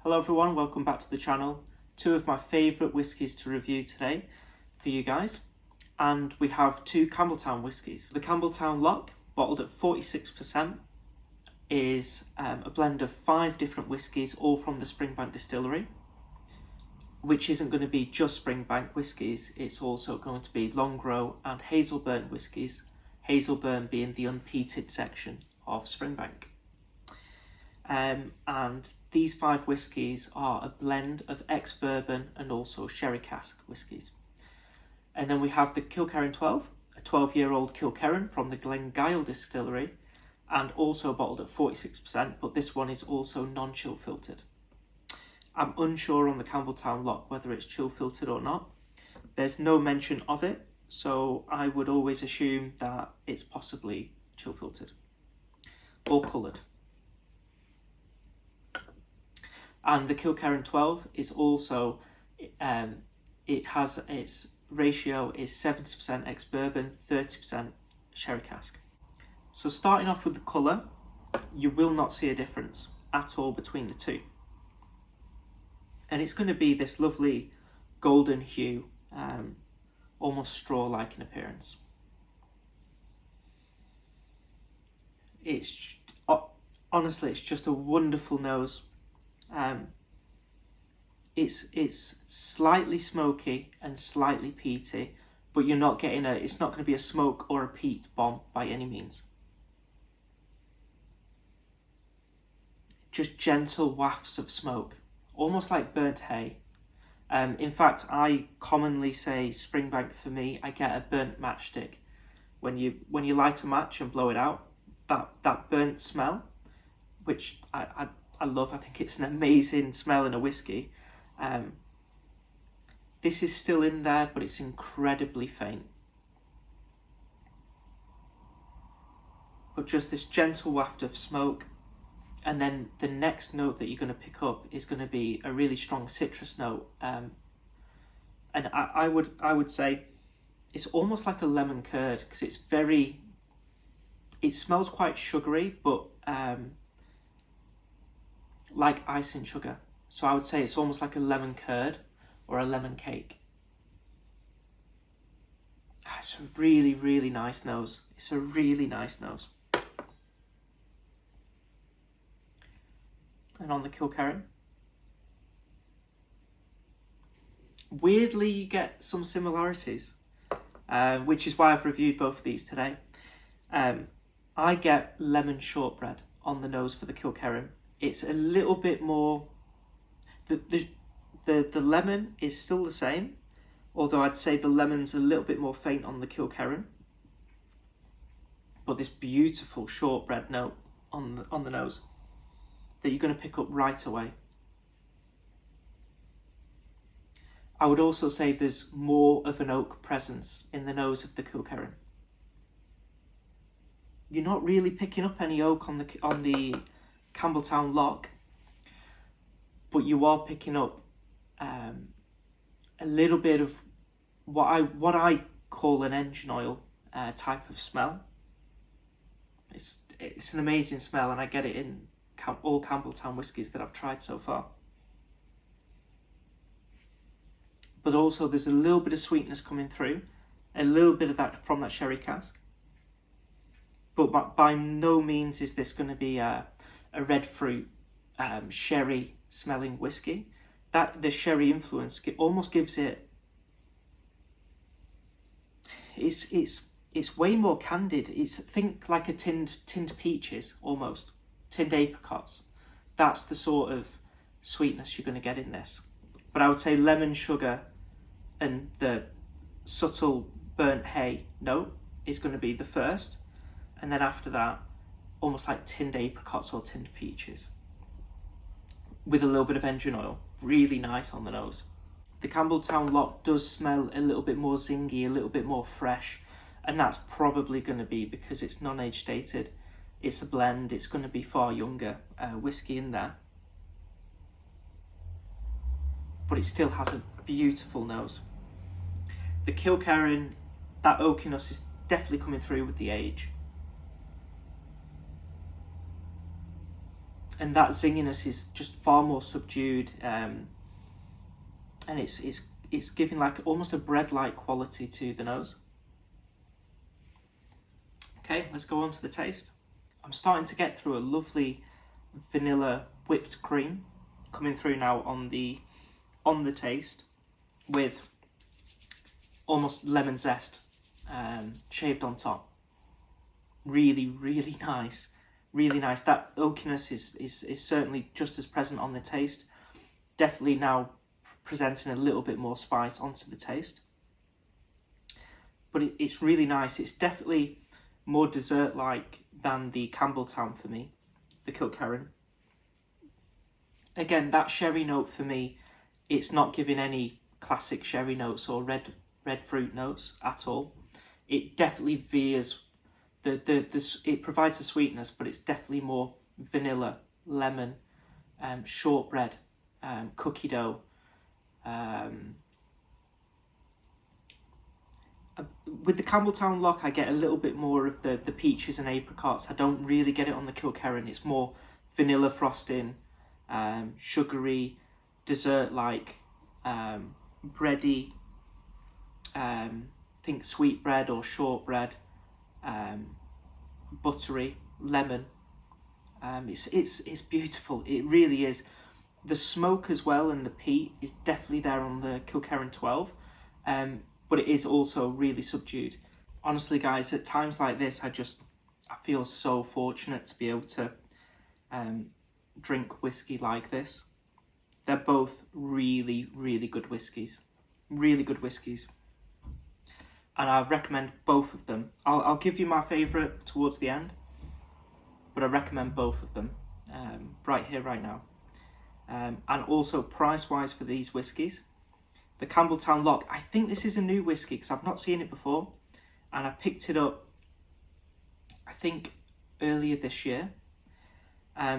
Hello everyone, welcome back to the channel. Two of my favourite whiskies to review today for you guys. And we have two Campbeltown whiskies. The Campbeltown Loch, bottled at 46%, is a blend of 5 different whiskies, all from the Springbank distillery, which isn't going to be just Springbank whiskies, it's also going to be Longrow and Hazelburn whiskies, Hazelburn being the unpeated section of Springbank. And these 5 whiskies are a blend of ex-bourbon and also sherry cask whiskies. And then we have the Kilkerren 12, a 12-year-old Kilkerren from the Glengyle distillery, and also bottled at 46%, but this one is also non-chill filtered. I'm unsure on the Campbeltown Loch whether it's chill filtered or not. There's no mention of it, so I would always assume that it's possibly chill filtered or coloured. And the Kilkerren 12 is also, it has its ratio is 70% ex-bourbon, 30% sherry cask. So starting off with the colour, you will not see a difference at all between the two. And it's going to be this lovely golden hue, almost straw-like in appearance. It's honestly, it's just a wonderful nose. It's slightly smoky and slightly peaty, but you're not getting it's not going to be a smoke or a peat bomb by any means. Just gentle wafts of smoke, almost like burnt hay. In fact, I commonly say Springbank for me, I get a burnt matchstick. When you light a match and blow it out, that burnt smell, which I love. I think it's an amazing smell in a whiskey. This is still in there, but it's incredibly faint. But just this gentle waft of smoke, and then the next note that you're going to pick up is going to be a really strong citrus note. And I would say it's almost like a lemon curd, because it smells quite sugary, but like icing sugar. So I would say it's almost like a lemon curd or a lemon cake. It's a really, really nice nose. It's a really nice nose. And on the Kilkerren, weirdly you get some similarities, which is why I've reviewed both of these today. I get lemon shortbread on the nose for the Kilkerren. It's a little bit more, the lemon is still the same, although I'd say the lemon's a little bit more faint on the Kilkerren. But this beautiful shortbread note on the nose that you're going to pick up right away. I would also say there's more of an oak presence in the nose of the Kilkerren. You're not really picking up any oak on the Campbeltown Loch, but you are picking up a little bit of what I call an engine oil type of smell. It's an amazing smell, and I get it in all Campbeltown whiskies that I've tried so far. But also there's a little bit of sweetness coming through, a little bit of that from that sherry cask. But by no means is this going to be a red fruit sherry smelling whiskey. That the sherry influence almost gives it. It's way more candid. Think like a tinned peaches almost, tinned apricots. That's the sort of sweetness you're going to get in this. But I would say lemon, sugar, and the subtle burnt hay note is going to be the first, and then after that, almost like tinned apricots or tinned peaches, with a little bit of engine oil. Really nice on the nose. The Campbeltown Loch does smell a little bit more zingy, a little bit more fresh, and that's probably going to be because it's non-age stated. It's a blend, it's going to be far younger whiskey in there. But it still has a beautiful nose. The Kilkerren, that oakiness is definitely coming through with the age. and that zinginess is just far more subdued, and it's giving like almost a bread-like quality to the nose. Okay, let's go on to the taste. I'm starting to get through a lovely vanilla whipped cream coming through now on the taste, with almost lemon zest shaved on top. Really, really nice. Really nice. That oakiness is certainly just as present on the taste. Definitely now presenting a little bit more spice onto the taste. But it's really nice. It's definitely more dessert-like than the Campbeltown for me, the Kilkerren. Again, that sherry note for me, it's not giving any classic sherry notes or red fruit notes at all. It definitely veers. It provides the sweetness, but it's definitely more vanilla, lemon, shortbread, cookie dough. With the Campbeltown Loch, I get a little bit more of the peaches and apricots. I don't really get it on the Kilkerren. It's more vanilla frosting, sugary, dessert-like, bready. Think sweetbread or shortbread. Buttery, lemon. It's beautiful. It really is. The smoke as well and the peat is definitely there on the Kilkerren 12, but it is also really subdued. Honestly, guys, at times like this, I feel so fortunate to be able to drink whiskey like this. They're both really, really good whiskies. Really good whiskies. And I recommend both of them. I'll give you my favourite towards the end, but I recommend both of them right here, right now. And also price-wise for these whiskies, the Campbeltown Loch, I think this is a new whiskey because I've not seen it before, and I picked it up, I think, earlier this year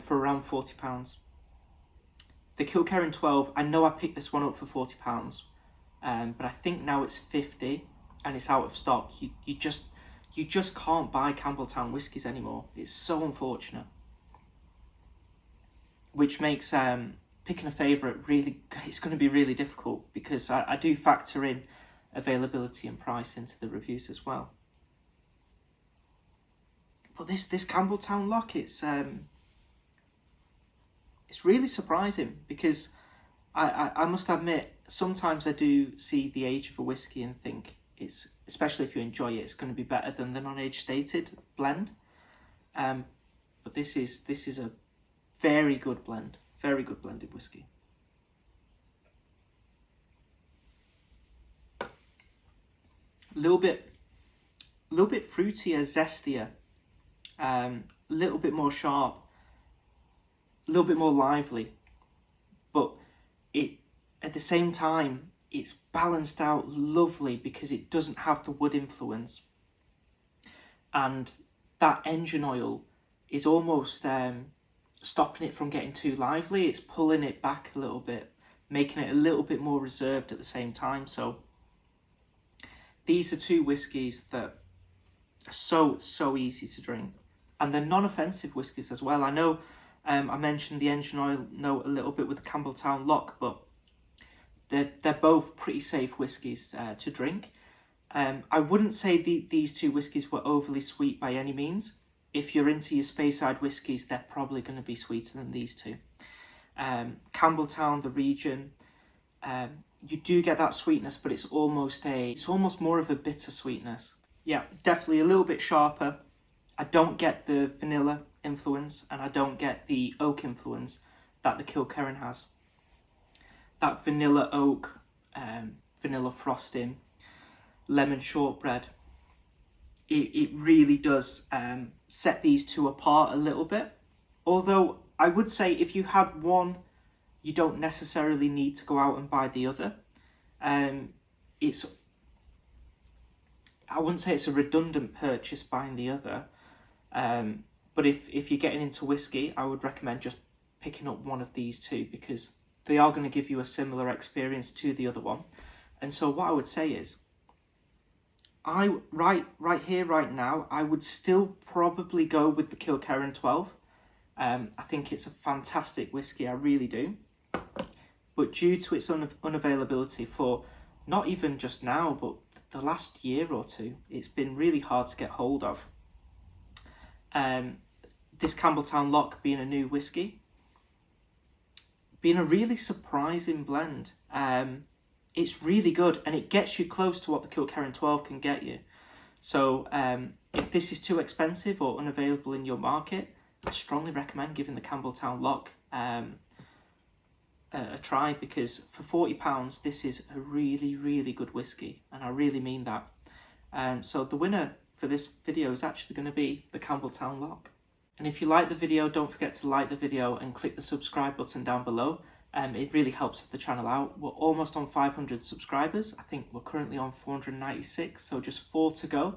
for around £40. The Kilkerren 12, I know I picked this one up for £40, but I think now it's £50. And it's out of stock. You just can't buy Campbeltown whiskies anymore. It's so unfortunate. Which makes picking a favourite it's going to be really difficult, because I do factor in availability and price into the reviews as well. But this Campbeltown Loch, it's really surprising, because I must admit, sometimes I do see the age of a whiskey and think, especially if you enjoy it, it's going to be better than the non-age stated blend. But this is a very good blend, very good blended whiskey. A little bit fruitier, zestier, a little bit more sharp, a little bit more lively, but at the same time, it's balanced out lovely because it doesn't have the wood influence. And that engine oil is almost stopping it from getting too lively. It's pulling it back a little bit, making it a little bit more reserved at the same time. So these are two whiskies that are so easy to drink. And they're non-offensive whiskies as well. I know I mentioned the engine oil note a little bit with the Campbeltown Loch, but they're both pretty safe whiskies to drink. I wouldn't say these two whiskies were overly sweet by any means. If you're into your Speyside whiskies, they're probably going to be sweeter than these two. Campbeltown, the region, you do get that sweetness, but it's almost more of a bitter sweetness. Yeah, definitely a little bit sharper. I don't get the vanilla influence, and I don't get the oak influence that the Kilkerren has. That vanilla oak, vanilla frosting, lemon shortbread, it really does set these two apart a little bit. Although I would say if you had one, you don't necessarily need to go out and buy the other. I wouldn't say it's a redundant purchase buying the other, but if you're getting into whiskey, I would recommend just picking up one of these two, because they are going to give you a similar experience to the other one. And so what I would say is, right here, right now, I would still probably go with the Kilkerren 12. I think it's a fantastic whiskey, I really do. But due to its unavailability for not even just now, but the last year or two, it's been really hard to get hold of. This Campbeltown Loch being a new whiskey, being a really surprising blend. It's really good, and it gets you close to what the Kilkerren 12 can get you. So if this is too expensive or unavailable in your market, I strongly recommend giving the Campbeltown Loch a try, because for £40 this is a really, really good whiskey, and I really mean that. So the winner for this video is actually going to be the Campbeltown Loch. And if you like the video, don't forget to like the video and click the subscribe button down below. It really helps the channel out. We're almost on 500 subscribers. I think we're currently on 496, so just 4 to go.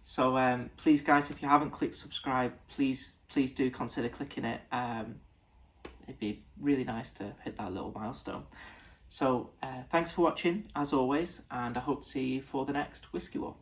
So please guys, if you haven't clicked subscribe, please do consider clicking it. It'd be really nice to hit that little milestone. So thanks for watching as always, and I hope to see you for the next Whiskey War.